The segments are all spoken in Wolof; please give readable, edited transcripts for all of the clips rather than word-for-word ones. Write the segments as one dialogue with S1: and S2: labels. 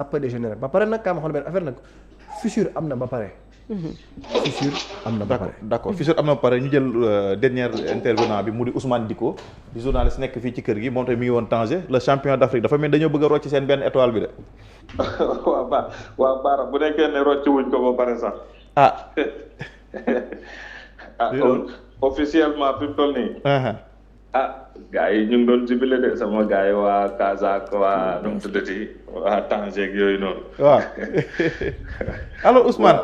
S1: après des généraux ba pare nag kaa ma xam ne benn affaire nag fissure am na ba pare. fissure am na ba pare.
S2: d'accord fissure am na ba pare ñu jël dernier intervenant bi mu di Ousmane Diko di journaliste nekk fii ci kër gi moom tamit mi ngi woon Tanger le champion d'Afrique dafa mel dañoo bëgg a rocc seen benn étoile bi de.
S3: waaw Baara bu nekkee ne rocc wuñ ko ba pare sax. Officiellement fi mu toll nii. Gars yi ñu ngi doon jubilé de sama gars yi waa Kazak waa nu mu tuddati waa Tanger yooyu noonu.
S2: waaw alors Ousmane.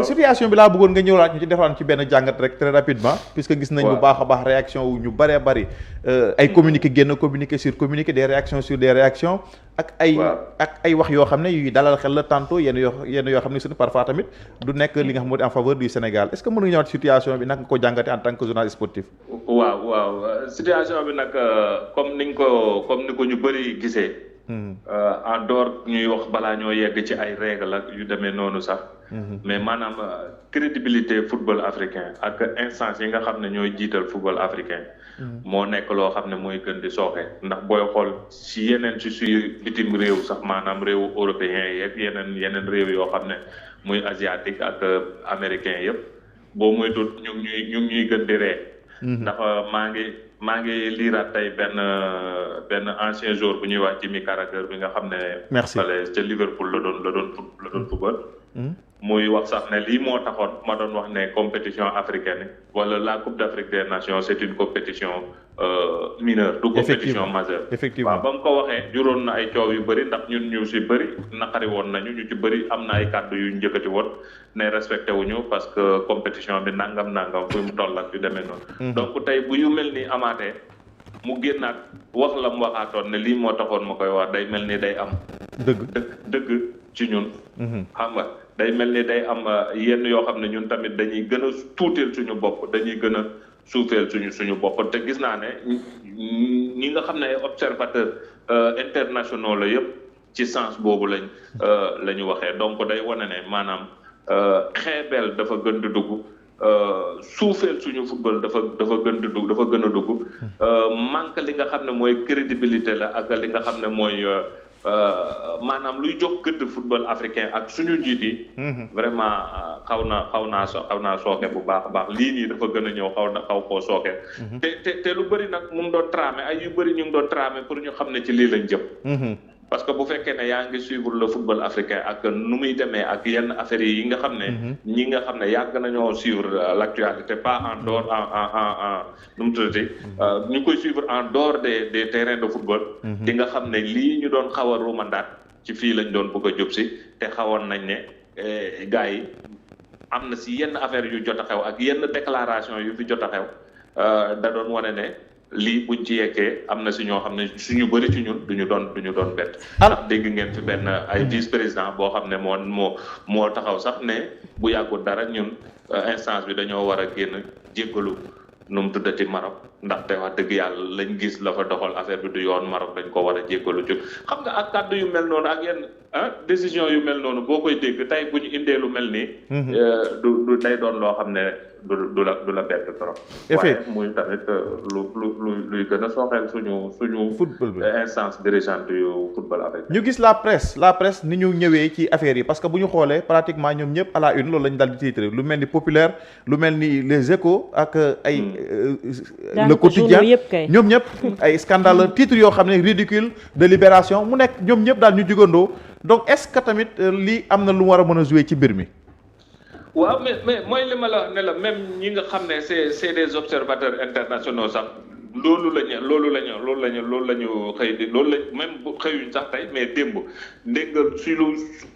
S2: situation bi laa bëggoon nga ñëwlaat ñu ci defaan ci benn jàngat rek très rapidement puisque gis nañ bu baax a baax réaction wu ñu bëree bëri ay communiqué génn communiqué sur communiqué des réactions sur des réactions ak ay wax yoo xam ne yuy dalal xel la tantôt yenn yoo xam ne suñu parfois tamit du nekk li nga xam moo di en faveur du Sénégal est-ce que mën nga ñëwaat situation bi naka nga ko jàngate en tant que journaliste sportif.
S3: waaw situation bi nag comme ni ko ñu bëri gisee. en dehors ñuy wax balaa ñoo yegg ci ay règles ak yu demee noonu sax. mais maanaam crédibilité football africain ak instance yi nga xam ne ñooy jiital football africain. moo nekk loo xam ne mooy gën di sooxe ndax booy xool si yeneen si bitim réew sax maanaam réewu européen yeeg yeneen réew yoo xam ne muy asiatique ak américain yëpp boo muy tut ñu ñuy gën di ree. ndax maa ngi liiraat tey benn ancien joueur bu ñuy wax Jimmy Carragher bi nga xam ne.
S2: merci
S3: ca Liverpool la doon football. muy wax sax ne lii moo taxoon ma doon wax ne compétition africaine wala la Coupe d'Afrique des Nations c'est une compétition mineure. du compétition majeure.
S2: effectivement
S3: waaw ba mu ko waxee juróon na ay coow yu bëri ndax ñun ñu si bëri naqari woon nañu ñu ci bëri am na ay kàddu yu njëkkati woon ne respecté wuñu parce que compétition bi nangam fu mu toll ak yu demee noonu. donc tey bu yu mel ni amaatee mu génnaat wax la mu waxaatoon ne lii moo taxoon ma koy wax day mel ni day am. dëgg ci ñun. xam nga day mel ni day am yenn yoo xam ne ñun tamit dañuy gën a tuuteel suñu bopp dañuy gën a suufeel suñu bopp te gis naa ne ñi nga xam ne ay observateurs internationaux la yëpp ci sens boobu la ñu waxee donc day wane ne maanaam xeebeel dafa gën di dugg. suufeel suñu football dafa gën a dugg manque li nga xam ne mooy crédibilité la ak li nga xam ne mooy maanaam luy jox gëdd football africain ak suñu njiit yi. vraiment xaw naa sooke bu baax a baax lii nii dafa gën a ñëw xaw koo sooke. te lu bëri nag mu ngi doon tramé ay yu bëri ñu ngi doon tramé pour ñu xam ne ci lii lañ jëm. parce que bu fekkee ne yaa ngi suivre le football africain ak nu muy demee ak yenn affaires yi nga xam ne. ñi nga xam ne yàgg nañoo suivre l'actualité pas en dehors nu mu tuddati. ñu koy suivre en dehors des terrains de football. di nga xam ne lii ñu doon xaw a ruumandaat ci fii lañ doon bëgg a jub si te xawoon nañ ne gars yi am na si yenn affaires yu jot a xew ak yenn déclaration yu fi jot a xew da doon wane ne. lii buñ ci yeggee am na si ñoo xam ne suñu bëri ci ñun duñu doon bett. ndax dégg ngeen fi benn ay vice président boo xam ne moo taxaw sax ne bu yàggul dara ñun instance bi dañoo war a génn jéggalu nu mu tuddati Maroc ndaxte wax dëgg yàlla lañ gis la fa doxal affaire bi du yoon Maroc dañ ko war a jéggalu ci xam nga ak kàddu yu mel noonu ak yenn décision yu mel noonu boo koy dégg tey bu ñu indee lu mel nii. du day doon loo xam ne du la bett trop. waaye muy tamit luy gën a sooxeel suñu
S2: football bi
S3: instance dirigeante yu football avec.
S2: ñu gis la presse ni ñu ñëwee ci affaire yi parce que bu ñu xoolee pratiquement ñoom ñëpp à la une loolu lañu dal di titre lu mel ni Populaire lu mel ni Les Échos ak ay. Le Quotidien ñoom ñëpp ay scandale titre yoo xam ne ridicule de Libération mu nekk ñoom ñëpp daal ñu jugandoo donc est-ce que tamit lii am na lu war a mën a jouer ci mbir mi.
S3: waaw mais mooy li ma la wax ne la même ñi nga xam ne c'est des observateurs internationaux sax loolu la ñu xëy di loolu la même bu xëyuñ sax tey mais démb dégg nga si lu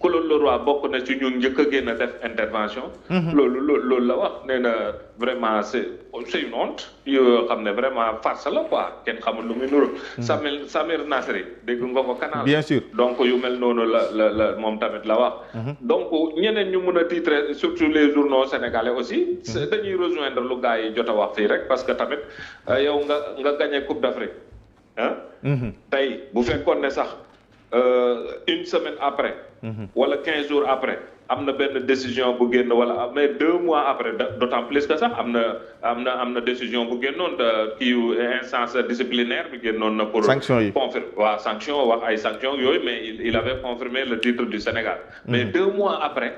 S3: Claude Leroy bokk na ci ñun njëkk a génn def intervention. loolu la wax nee na vraiment c'est une honte yoo xam ne vraiment farce la quoi kenn xamul lu muy nuru. Samir Nasri dégg nga ko canal.
S2: bien sûr
S3: donc yu mel noonu la moom tamit la wax. donc ñeneen ñu mun a titrer surtout les journaux sénégalais aussi. dañuy rejoindre lu gars yi jot a wax fii rek parce que tamit yow nga gagné Coupe d'Afrique ah. tey bu fekkoon ne sax une semaine après. wala 15 jours après am na benn décision bu génn wala mais 2 mois après d'autant plus que sax am na décision bu génnoon kii instance disciplinaire bi génnoon na pour.
S2: sanction yi
S3: sanction wax ay sanction yooyu mais il avait confirmé le titre du Sénégal. mais 2 mois après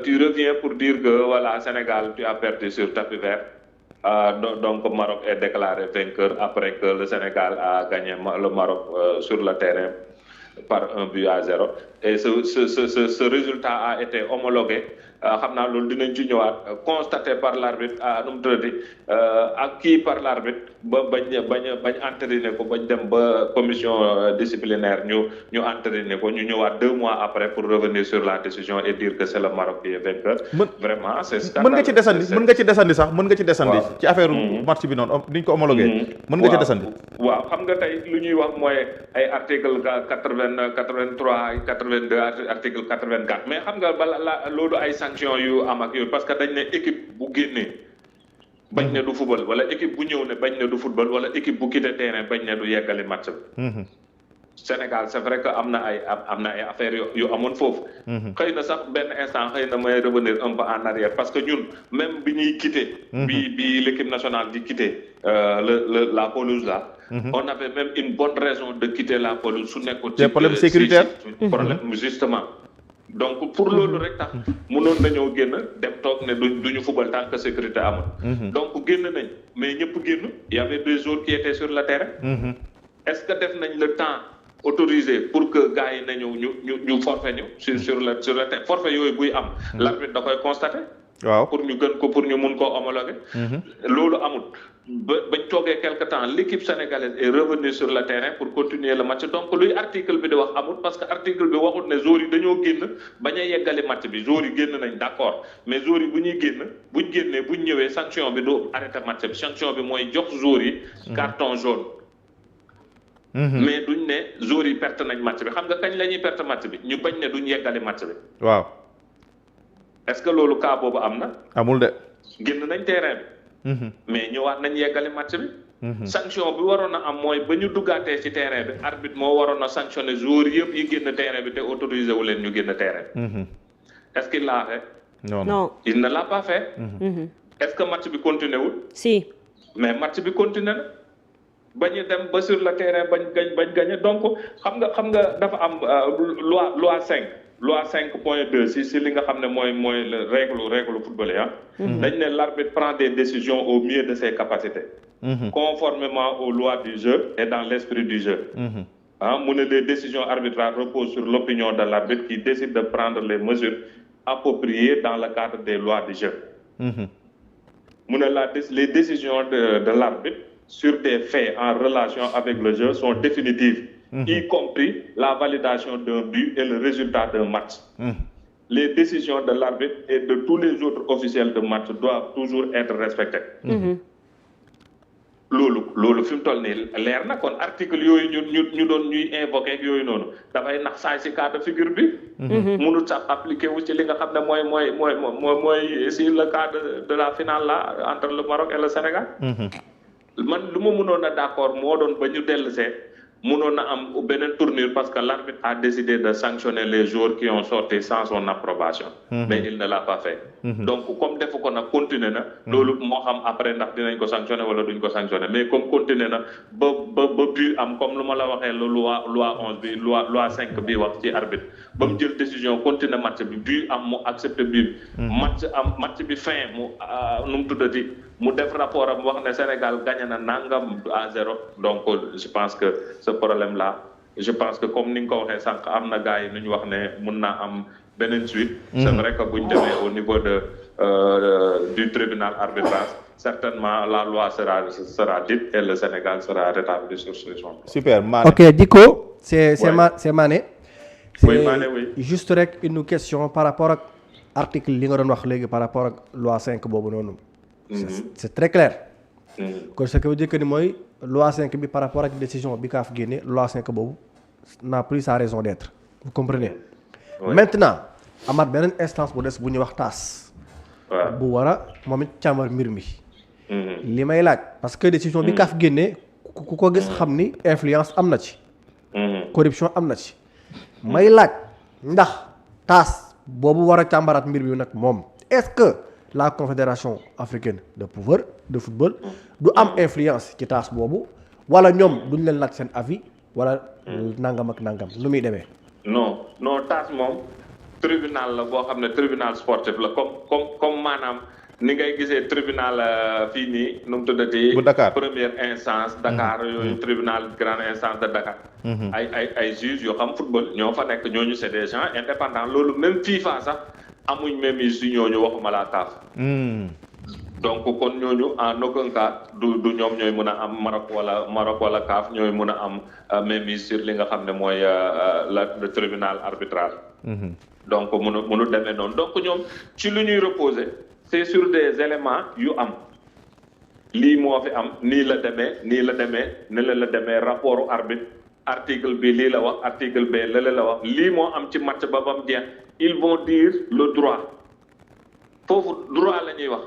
S3: tu reviens pour dire que voilà Sénégal tu as perdu sur tapis vert. Donc Maroc est déclaré vainqueur après que le Sénégal a gagné le Maroc sur le terrain par 1-0 et ce résultat a été homologué xam naa loolu dinañ ci ñëwaat constaté par l'arbitre nu mu tuddati acquis par l'arbitre ba bañ entériné ko bañ dem ba commission disciplinaire ñu entériné ko ñu ñëwaat 2 mois après pour revenir sur la décision et dire que c'est le Maroc qui est vainqueur. Vraiment c'est scandaleux.
S2: mën nga ci desandi ci affaire match bi noonu niñ ko homologué. mën nga ci desandi.
S3: waaw xam nga tey lu ñuy wax mooy ay article 83 82 article 84 mais xam nga loolu ay sanction yu am ak yooyu parce que dañ ne équipe bu génnee bañ ne du football wala équipe bu ñëw ne bañ ne du football wala équipe bu quitté terrain bañ ne du yeggali match bi. Sénégal c'est vrai que am na ay affaires yu amoon foofu. xëy na sax benn instant xëy na may revenir un peu en arrière parce que ñun même bi ñuy quitté. bi l'équipe nationale di quitté la pelouse là. On avait même une bonne raison de quitter la pelouse su nekkul.
S2: des problèmes sécuritaires.
S3: problème justement. donc pour loolu rek tax mënoon nañoo génn dem toog ne duñu football tant que sécurité amul. donc génn nañ mais ñëpp génn y avait des joueurs qui étaient sur le terrain. est-ce que def nañ le temps autorisé pour que gars yi nañu ñu forfait ñu sur le terrain forfait yooyu buy am. l'arbitre da koy constater.
S2: waaw
S3: pour ñu mun koo homologuer. loolu amul bañ toogee quelque temps l'équipe sénégalaise est revenue sur le terrain pour continuer le match donc luy article bi di wax amul parce que article bi waxut ne joueurs yi dañoo génn bañ a yeggali match bi joueurs yi génn nañ d'accord mais joueurs yi bu ñuy génn buñ génnee buñ ñëwee sanction bi du arrêter match bi sanction bi mooy jox joueurs yi carton jaune. mais duñ ne joueurs yi perte nañ match bi xam nga kañ la ñuy perte match bi ñu bañ ne duñ yeggali match bi.
S2: waaw.
S3: est-ce que loolu cas boobu am na.
S2: amul de.
S3: génn nañ terrain bi. mais ñëwaat nañ yeggali match bi. sanction bi waroon a am mooy ba ñu duggaatee ci terrain bi arbitre moo waroon a sanctionner joueurs yëpp yi génn terrain bi te autorisé wu leen ñu génn terrain bi. est-ce qu'il l'a fait.
S2: non
S3: il ne l'a pas fait. est-ce que match bi continué wul.
S4: si. mais
S3: match bi continué na. bañu dem ba sur le terrain bañ gagné donc xam nga dafa am loi 5.2 si li nga xam ne mooy le règle football yi dañ ne l'arbitre prend des décisions au mieux de ses capacités. Conformément aux lois du jeu et dans l'esprit du jeu. mu ne les décisions arbitrales reposent sur l'opinion de l'arbitre qui décide de prendre les mesures appropriées dans le cadre des lois du jeu. mu ne les décisions de l'arbitre sur des faits en relation avec le jeu sont définitives, y compris la validation d'un but et le résultat d'un match. Les décisions de l'arbitre et de tous les autres officiels de match doivent toujours être respectées. loolu fi mu toll nii leer na kon article yooyu ñu doon ñuy invoqué ak yooyu noonu dafay nax saay si cas de figure bi. mënul sax appliqué wu ci li nga xam ne mooy si le cas de la finale là entre le Maroc et le Sénégal. man lu ma mënoon a d'accord moo doon ba ñu dellusee mënoon na am beneen tournure parce que l'arbitre a décidé de sanctionner les joueurs qui ont sorti sans son approbation. Mais il ne l'a pas fait. Donc comme defu ko nag continuer na. loolu moo xam après ndax dinañ ko sanctionner wala duñ ko sanctionner mais comme continuer na ba but am comme lu ma la waxee loi 11 bi loi 5 bi wax ci arbitre ba mu jël décision continuer match bi but am mu accepter but. match bi fin mu nu mu tuddati mu def rapport am wax ne Sénégal gagné na nangam à 0 donc je pense que ce problème là je pense que comme ni nga ko waxee sànq am na gars yi nu ñu wax ne mun naa am beneen suite. C'est vrai que bu ñu demee au niveau du tribunal arbitral certainement la loi sera dite et le Sénégal sera rétabli sur son droit.
S2: Super Mané.
S1: Ok Dicko c'est Mané.
S3: Oui Mané oui.
S1: Juste rek une question par rapport ak article li nga doon wax léegi par rapport ak loi 5 boobu noonu. C'est très clair. kon ce qui veut dire que ni mooy loi 5 bi par rapport ak décision bi CAF génne loi 5 boobu n'a plus sa raison d'être. Vous comprenez. Oui. Maintenant amaat beneen instance bu des bu ñuy wax TAS. bu war a moom it càmbar mbir mi. li may laaj parce que décision bi CAF génne ku ko gis xam ni influence am na ci. corruption am na ci. may laaj ndax TAS boobu war a càmbaraat mbir bi nag moom est-ce que la confédération africaine de football du am influence ci TAS boobu wala ñoom duñ leen laaj seen avis wala nangam ak nangam lu muy demee.
S3: non TAS moom tribunal la boo xam ne tribunal sportif la comme maanaam ni ngay gisee tribunal fii nii nu mu tuddati.
S2: bu Dakar
S3: première instance. Dakar yooyu tribunal grande instance de Dakar. ay juges yoo xam football ñoo fa nekk ñooñu c'est des gens indépendants loolu même FIFA sax amuñ même yi si ñooñu waxuma laa CAF. donc kon ñooñu en aucun cas du ñoom ñooy mën a am Maroc wala CAF ñooy mën a am même sur li nga xam ne mooy le tribunal arbitral. donc mënu demee noonu donc ñoom ci lu ñuy reposer c'est sur des éléments yu am lii moo fi am nii la demee ne la demee rapportu arbitre article bi lii la wax article B la wax lii moo am ci match ba bam jeex ils vont dire le droit foofu droit la ñuy wax.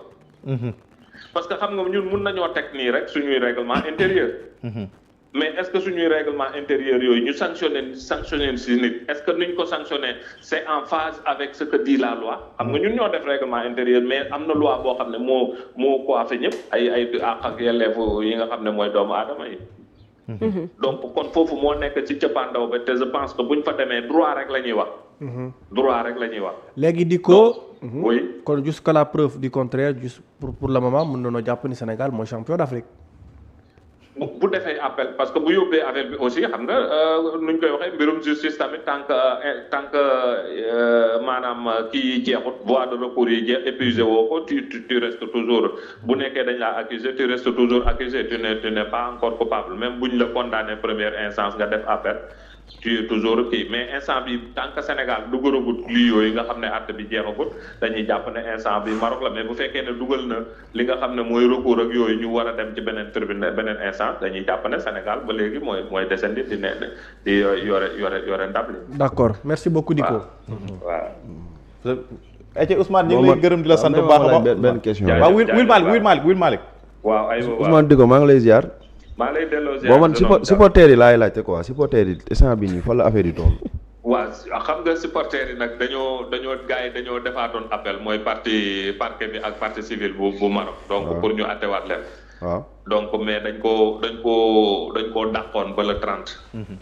S3: parce que xam nga ñun mun nañoo teg nii rek suñuy règlement intérieur. mais est-ce que suñuy règlement intérieur yooyu ñu sanctionner si nit est-ce que nuñ ko sanctionner c'est en phase avec ce que dit la loi. xam nga ñun ñoo def règlement intérieur mais am na loi boo xam ne moo coiffé ñëpp ay àq ak yelleef yi nga xam ne mooy doomu aadama yi. donc kon foofu moo nekk ci cëppaandaw ba te je pense que buñ fa demee droit rek la ñuy wax. droit rek la ñuy wax.
S1: léegi di ko.
S3: oui
S1: kon jusqu'à la preuve du contraire juste pour le moment mën nañoo jàpp ni Sénégal mooy champion d'Afrique.
S3: bu defee appel parce que bu yóbbee affaire bi aussi xam nga nuñ koy waxee mbirum justice tamit tant que maanaam kii jeexut voie de recours yi jeex épuisé woo ko tu restes toujours bu nekkee dañ laa accusé tu restes toujours accusé tu n'es pas encore coupable même buñ la condamné première instance nga def appel tu es toujours kii mais instant bi tant que Sénégal dugalagut lii yooyu nga xam ne àtte bi jeexagut dañuy jàpp ne instant bi Maroc la mais bu fekkee ne dugal na li nga xam ne mooy recours ak yooyu ñu war a dem ci beneen tribunal beneen instance dañuy jàpp ne Sénégal ba léegi mooy descendi di yore ndab li.
S1: d'accord merci beaucoup Dicko.
S3: waaw.
S2: ayca Ousmane ñu ngi lay gërëm di la sant bu baax a baax benn question. waaw Will Malick.
S3: waaw aywa
S4: Ousmane Dicko maa ngi lay ziar.
S3: maa lay delloo ziar
S4: boo man supporters yi laay laajte quoi supporters yi instant bi nii fa la affaire yi toll.
S3: waaw xam nga supporters yi nag dañoo gars yi dañoo defaatoon appel mooy parquet bi ak partie civile bu Maroc. donc pour ñu attewaat leen.
S4: waaw
S3: donc mais dañ koo dàqoon ba le 30.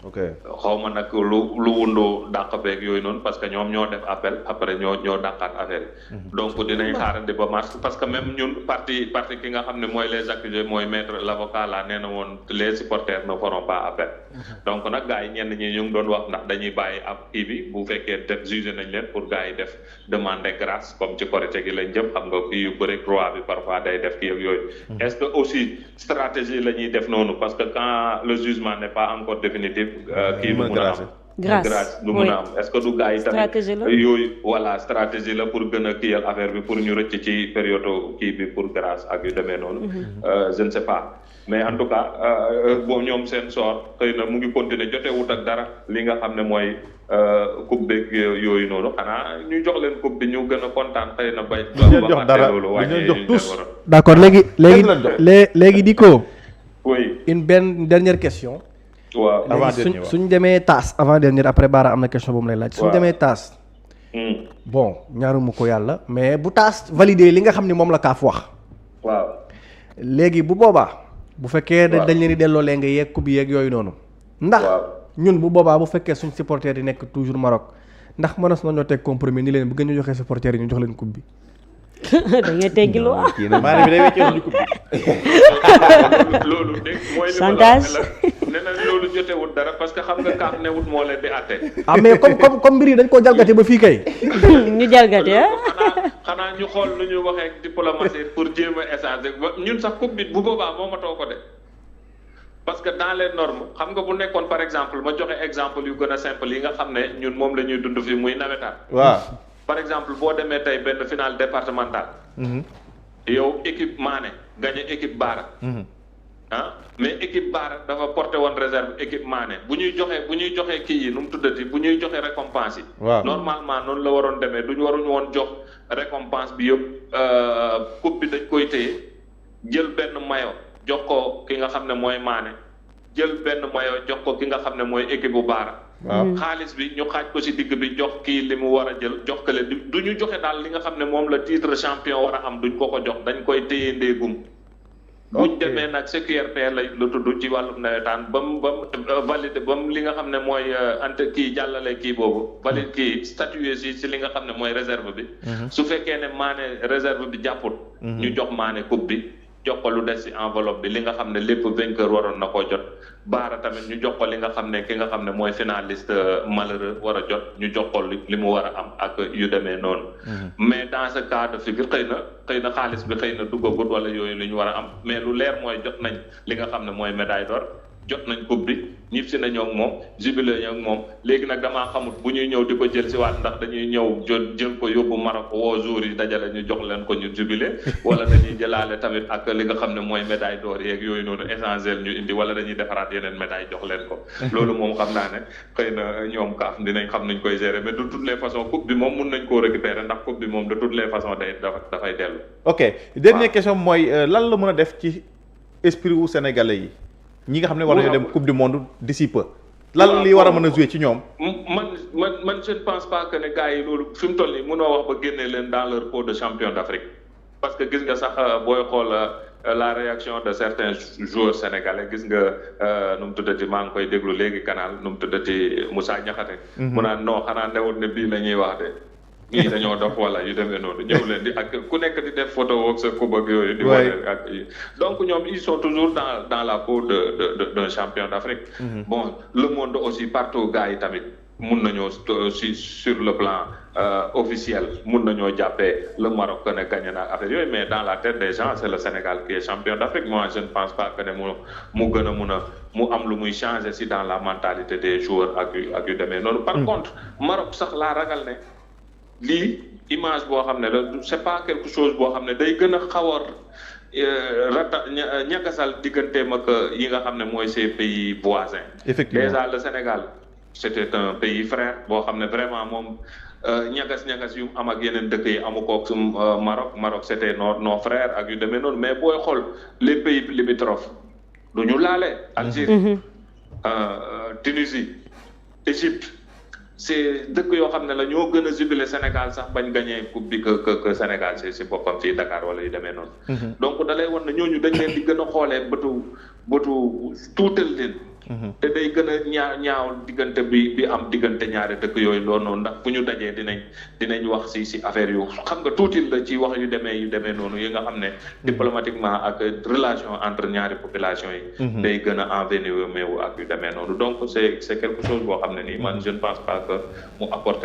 S4: ok
S3: xaw ma nag lu wundu dàq beeg yooyu noonu parce que ñoom ñoo def appel après ñoo dàqaat affaire yi. donc dinañ xaarandi ba mars parce que même ñun parti ki nga xam ne mooy les accusés mooy maître l'avocat là nee na woon les supporters ne feront pas appel. donc nag gars yi ñenn ñi ñu ngi doon wax ndax dañuy bàyyi ab kii bi bu fekkee def jugé nañ leen pour gars yi def demande de grâce comme ci Korité gi lañ jëm xam nga kii yu bëri droit bi parfois day def kii ak yooyu. est-ce que aussi stratégie la ñuy def noonu parce que quand le jugement n'est pas encore définitif. kii du mun a am grâce du mun a am est-ce que du gars yi tamit yooyu voilà stratégie la pour gën a kiyal affaire bi pour ñu rëcc ci période kii bi pour grâce ak yu demee noonu. je ne sais pas mais en tout cas bon ñoom seen sort xëy na mu ngi continuer jotewut ak dara li nga xam ne mooy coupe beeg yooyu noonu xanaa ñu jox leen coupe bi ñu gën a kontaan xëy na bay.
S2: jox dara ñu jox tous
S1: d'accord léegi Dicko.
S3: oui
S1: une dernière question.
S3: waaw
S2: avant
S1: suñ demee TAS avant dernière après Bara am na question bu mu lay laaj. suñ demee TAS. bon ñaaruma ko yàlla mais bu TAS validé li nga xam ne moom la CAF wax.
S3: waaw
S1: léegi bu boobaa. bu fekkee dañ leen di delloo lee nga yeeg coupe yeeg yooyu noonu. ndax ñun bu boobaa bu fekkee suñ supporters yi nekk toujours Maroc ndax mënees nañoo teg compromis ni leen bu gën ñu joxee supporters yi ñu jox leen coupe bi.
S5: da ngay teggi lu wax.
S2: maanaam bi day wéccee ñu coupe bi.
S3: loolu de mooy li
S5: chantage
S3: nee na loolu jotewut dara parce que xam nga kaaf newut moo leen di àtte.
S1: ah mais comme mbir yi dañ koo jalgati ba fii kay.
S5: ñu jalgati
S3: xanaa ñu xool lu ñu waxee diplomatie pour jéem a échanger ba ñun sax coupe bi bu boobaa moomatoo ko de parce que dans les normes xam nga bu nekkoon par exemple ma joxe exemple yu gën a simple yi nga xam ne ñun moom la ñuy dund fii muy nawetaan.
S2: waaw
S3: par exemple boo demee tey benn finale départementale. yow équipe Mané gagné équipe Bara. mais équipe Bara dafa porté woon réserve équipe Mané bu ñuy joxee kii yi nu mu tuddati bu ñuy joxe récompense yi.
S2: waaw
S3: normalement noonu la waroon demee waruñu woon jox récompense bi yëpp coupe bi dañ koy téye jël benn maillot jox ko ki nga xam ne mooy Mané jël benn maillot jox ko ki nga xam ne mooy équipe bu Baara.
S2: waaw
S3: xaalis bi ñu xaaj ko ci digg bi jox kii li mu war a jël jox ko leen du ñu joxe daal li nga xam ne moom la titre champion war a am duñ ko jox dañ koy téye ndéegum. buñ demee nag CQRP la tudd ci wàllum nawetaan ba mu validé ba mu li nga xam ne mooy kii jàllale kii boobu valide kii statué si li nga xam ne mooy réserve bi. su fekkee ne Mané réserve bi jàpput. ñu jox Mané coupe bi. jox ko lu des ci enveloppe bi li nga xam ne lépp vainqueur waroon na koo jot Baara tamit ñu jox ko li nga xam ne ki nga xam ne mooy finaliste malheureux war a jot ñu jox ko li mu war a am ak yu demee noonu. mais dans ce cas de figure xëy na xaalis bi xëy na duggagut wala yooyu li ñu war a am mais lu leer mooy jot nañ li nga xam ne mooy médaille d'or jot nañ coupe bi ñib si nañoo ak moom jubilé ñoo ak moom léegi nag damaa xamut bu ñuy ñëw di ko jël si waat ndax dañuy ñëw jël ko yóbbu Maroc woo jour yi dajale ñu jox leen ko ñu jubilé wala dañuy jëlaale tamit ak li nga xam ne mooy médaille d'or yeeg yooyu noonu essentiel ñu indi wala dañuy defaraat yeneen médaille jox leen ko loolu moom xam naa ne xëy na ñoom kaaf dinañ xam nañ koy gérer mais de toutes les façons coupe bi moom mun nañ koo récupérer ndax coupe bi moom de toutes les façons dafay dellu.
S2: ok dernière question mooy lan la mën a def ci esprit wu sénégalais yi ñi nga xam ne war nañoo dem coupe du monde d'ici peu lan li war a mën a jouer ci ñoom.
S3: man je ne pense pas que ne gars yi loolu fi mu toll nii mënoo wax ba génne leen dans leur pot de champion d'Afrique parce que gis nga sax booy xool la réaction de certains joueurs sénégalais gis nga nu mu tuddati maa ngi koy déglu léegi canal nu mu tuddati Moussa Niakhaté. mu naan non xanaa newul ne bii la ñuy wax de. ñii dañoo dof wala yu demee noonu ñëw leen di ak ku nekk di def photo ak sa coupe ak yooyu. di wane ak donc ñoom ils sont toujours dans la peau d'un champion d'Afrique. Bon le monde aussi partout gars yi tamit mun nañoo sur le plan officiel mun nañoo jàppee le Maroc que ne gagné na affaire yooyu mais dans la tête des gens c'est le Sénégal qui est champion d'Afrique moi je ne pense pas que ne mu gën a mun a mu am lu muy changer si dans la mentalité des joueurs ak yu demee noonu. Par contre Maroc sax laa ragal ne. lii image boo xam ne la c'est pas quelque chose boo xam ne day gën a xaw a ñagasal digganteem ak yi nga xam ne mooy ces pays voisins.
S2: Effectivement
S3: déjà le Sénégal c'était un pays frère boo xam ne vraiment moom ñagas yu am ak yeneen dëkk yi amu ko ak Maroc c'était nos frères ak yu demee noonu mais booy xool les pays limitrophes du ñu laale. Algérie Tunisie Égypte. c'est dëkk yoo xam ne la ñoo gën a jubilé Sénégal sax bañ gagné coupe bi que Sénégal si boppam fii Dakar wala yu demee noonu. donc da lay wan ne ñooñu dañ leen di gën a xoolee bëtu tuutal leen. te day gën a ñaaw diggante bi am diggante ñaari dëkk yooyu loolu noonu ndax bu ñu dajee dinañ wax si affaire yu xam nga tuutil la ci wax yu demee noonu yi nga xam ne diplomatiquement ak relation entre ñaari population yi. day gën a envenimé wu ak yu demee noonu donc c'est quelque chose boo xam ne nii man je ne pense pas que mu apporte